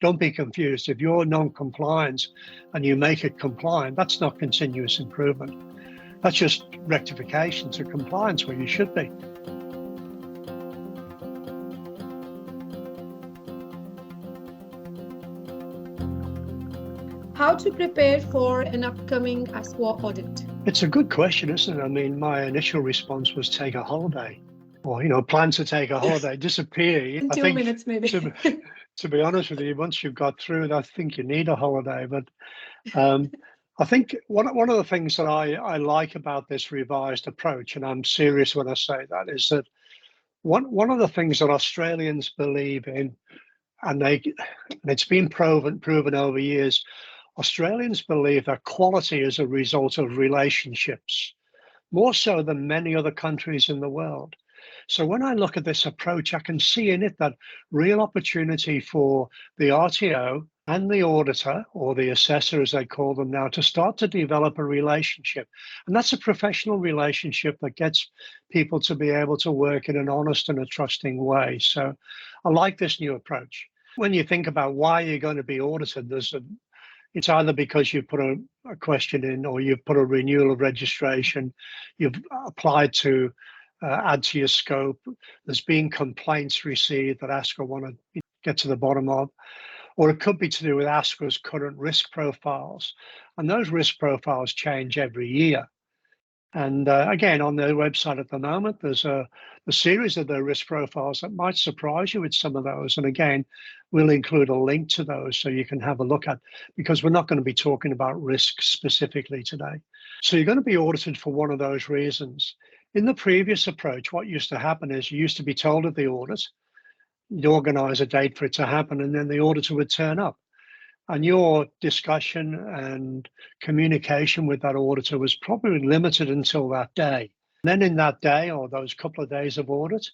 Don't be confused. If you're non-compliant and you make it compliant, that's not continuous improvement. That's just rectification to compliance where you should be. How to prepare for an upcoming ASQA audit? It's a good question, isn't it? I mean, my initial response was take a holiday, or plan to take a holiday, disappear. In 2 minutes, maybe. To be honest with you, once you've got through it, I think you need a holiday. But I think one of the things that I like about this revised approach, and I'm serious when I say that, is that one of the things that Australians believe in, and it's been proven over years, Australians believe that quality is a result of relationships, more so than many other countries in the world. So when I look at this approach, I can see in it that real opportunity for the RTO and the auditor, or the assessor as they call them now, to start to develop a relationship. And that's a professional relationship that gets people to be able to work in an honest and a trusting way. So I like this new approach. When you think about why you're going to be audited, it's either because you've put a question in, or you've put a renewal of registration, you've applied to add to your scope, there's been complaints received that ASQA want to get to the bottom of, or it could be to do with ASQA's current risk profiles. And those risk profiles change every year. And again, on their website at the moment, there's a series of their risk profiles that might surprise you with some of those. And again, we'll include a link to those so you can have a look at, because we're not going to be talking about risk specifically today. So you're going to be audited for one of those reasons. In the previous approach, what used to happen is you used to be told of the audit, you'd organize a date for it to happen, and then the auditor would turn up. And your discussion and communication with that auditor was probably limited until that day. And then in that day, or those couple of days of audit,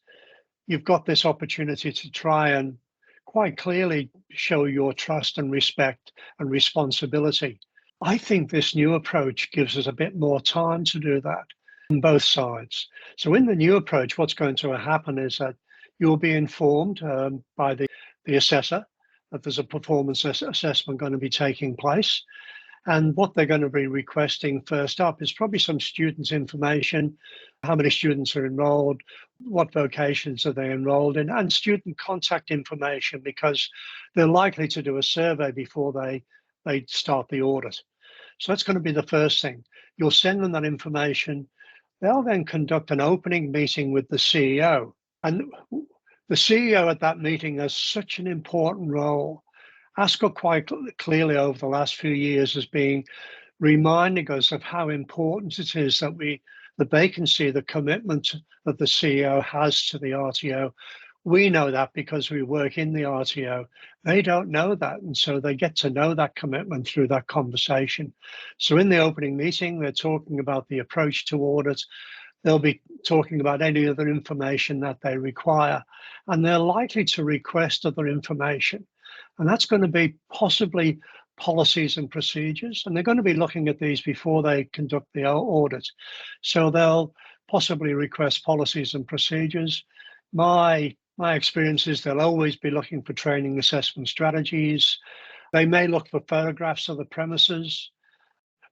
you've got this opportunity to try and quite clearly show your trust and respect and responsibility. I think this new approach gives us a bit more time to do that on both sides. So in the new approach, what's going to happen is that you'll be informed by the assessor that there's a performance assessment going to be taking place. And what they're going to be requesting first up is probably some students' information, how many students are enrolled, what vocations are they enrolled in, and student contact information, because they're likely to do a survey before they start the audit. So that's going to be the first thing. You'll send them that information. They'll then conduct an opening meeting with the CEO. And the CEO at that meeting has such an important role. ASQA quite clearly over the last few years has been reminding us of how important it is that they can see the commitment that the CEO has to the RTO. We know that because we work in the RTO. They don't know that, and so they get to know that commitment through that conversation. So in the opening meeting, they're talking about the approach to audit. They'll be talking about any other information that they require, and they're likely to request other information. And that's going to be possibly policies and procedures, and they're going to be looking at these before they conduct the audit. So they'll possibly request policies and procedures. My experience is they'll always be looking for training assessment strategies. They may look for photographs of the premises.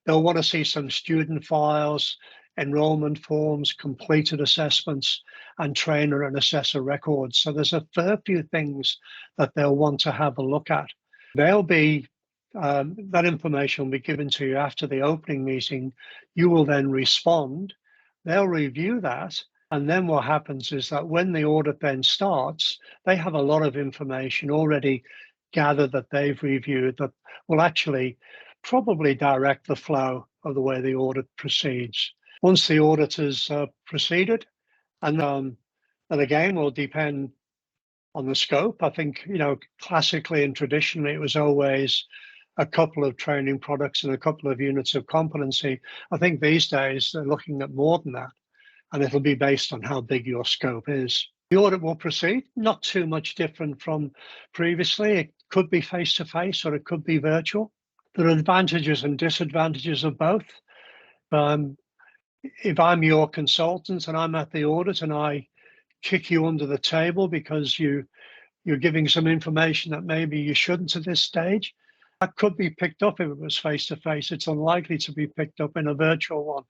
They'll want to see some student files, enrollment forms, completed assessments, and trainer and assessor records. So there's a fair few things that they'll want to have a look at. They'll be, that information will be given to you after the opening meeting. You will then respond. They'll review that. And then what happens is that when the audit then starts, they have a lot of information already gathered that they've reviewed that will actually probably direct the flow of the way the audit proceeds. Once the audit has proceeded, and that again will depend on the scope. I think, classically and traditionally, it was always a couple of training products and a couple of units of competency. I think these days they're looking at more than that, and it'll be based on how big your scope is. The audit will proceed, not too much different from previously. It could be face-to-face or it could be virtual. There are advantages and disadvantages of both. If I'm your consultant and I'm at the audit and I kick you under the table because you you're giving some information that maybe you shouldn't at this stage. That could be picked up if it was face-to-face. It's unlikely to be picked up in a virtual one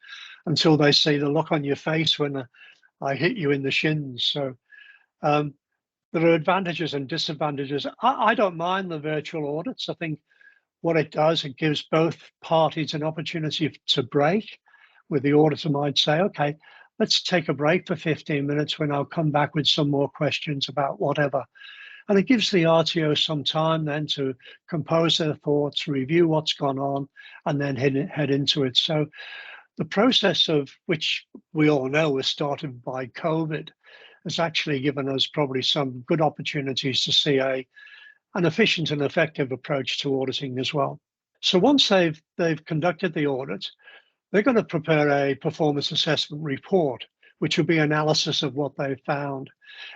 until they see the look on your face when I hit you in the shins. So there are advantages and disadvantages. I don't mind the virtual audits. I think what it does, it gives both parties an opportunity to break, where the auditor might say, okay, let's take a break for 15 minutes when I'll come back with some more questions about whatever. And it gives the RTO some time then to compose their thoughts, review what's gone on, and then head into it. So the process of which we all know was started by COVID has actually given us probably some good opportunities to see an efficient and effective approach to auditing as well. So once they've conducted the audit, they're going to prepare a performance assessment report, which will be analysis of what they've found.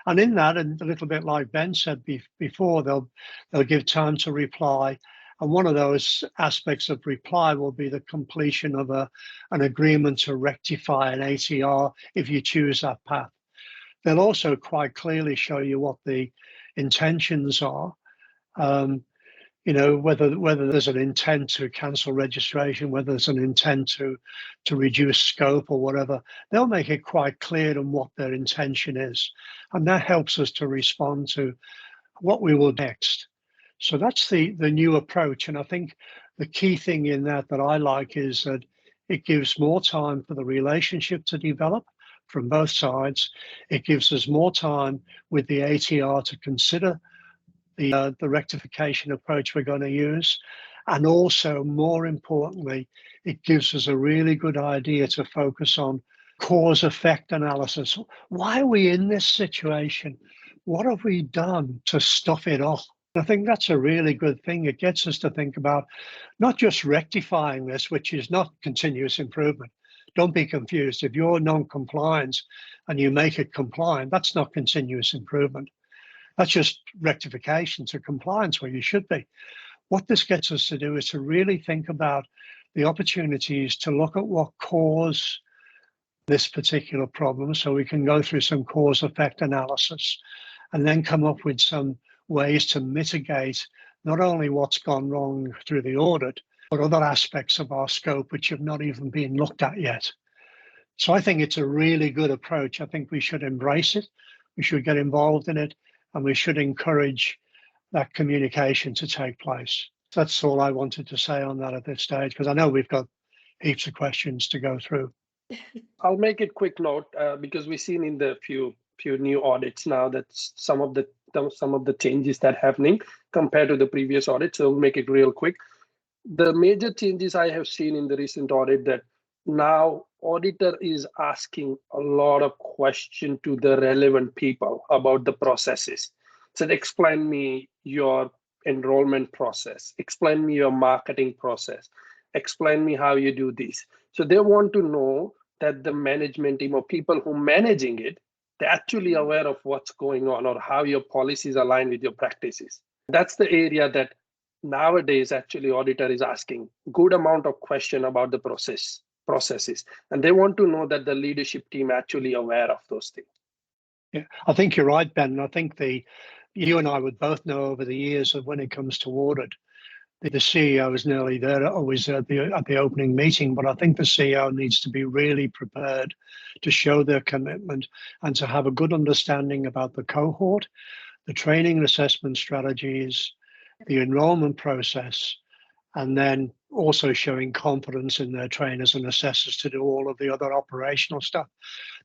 And in that, and a little bit like Ben said before, they'll give time to reply. And one of those aspects of reply will be the completion of an agreement to rectify an ATR if you choose that path. They'll also quite clearly show you what the intentions are. Whether there's an intent to cancel registration, whether there's an intent to reduce scope or whatever, they'll make it quite clear on what their intention is. And that helps us to respond to what we will next. So that's the new approach. And I think the key thing in that I like is that it gives more time for the relationship to develop from both sides. It gives us more time with the ATR to consider the rectification approach we're going to use. And also, more importantly, it gives us a really good idea to focus on cause-effect analysis. Why are we in this situation? What have we done to stuff it off? I think that's a really good thing. It gets us to think about not just rectifying this, which is not continuous improvement. Don't be confused. If you're non-compliant and you make it compliant, that's not continuous improvement. That's just rectification to compliance where you should be. What this gets us to do is to really think about the opportunities to look at what caused this particular problem, so we can go through some cause-effect analysis and then come up with some ways to mitigate not only what's gone wrong through the audit, but other aspects of our scope which have not even been looked at yet. So I think it's a really good approach. I think we should embrace it. We should get involved in it. And we should encourage that communication to take place. That's all I wanted to say on that at this stage, because I know we've got heaps of questions to go through. I'll make it quick note because we've seen in the few new audits now that some of the changes that are happening compared to the previous audit. So we'll make it real quick. The major changes I have seen in the recent audit that now auditor is asking a lot of questions to the relevant people about the processes. So explain me your enrollment process, explain me your marketing process, explain me how you do this. So they want to know that the management team or people who are managing it, they're actually aware of what's going on or how your policies align with your practices. That's the area that nowadays actually auditor is asking good amount of question about the processes, and they want to know that the leadership team actually aware of those things. Yeah, I think you're right, Ben. I think you and I would both know over the years that when it comes to audit, the CEO is nearly there, always at the opening meeting, but I think the CEO needs to be really prepared to show their commitment and to have a good understanding about the cohort, the training and assessment strategies, the enrollment process, and then also showing confidence in their trainers and assessors to do all of the other operational stuff.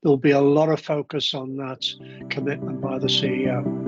There'll be a lot of focus on that commitment by the CEO.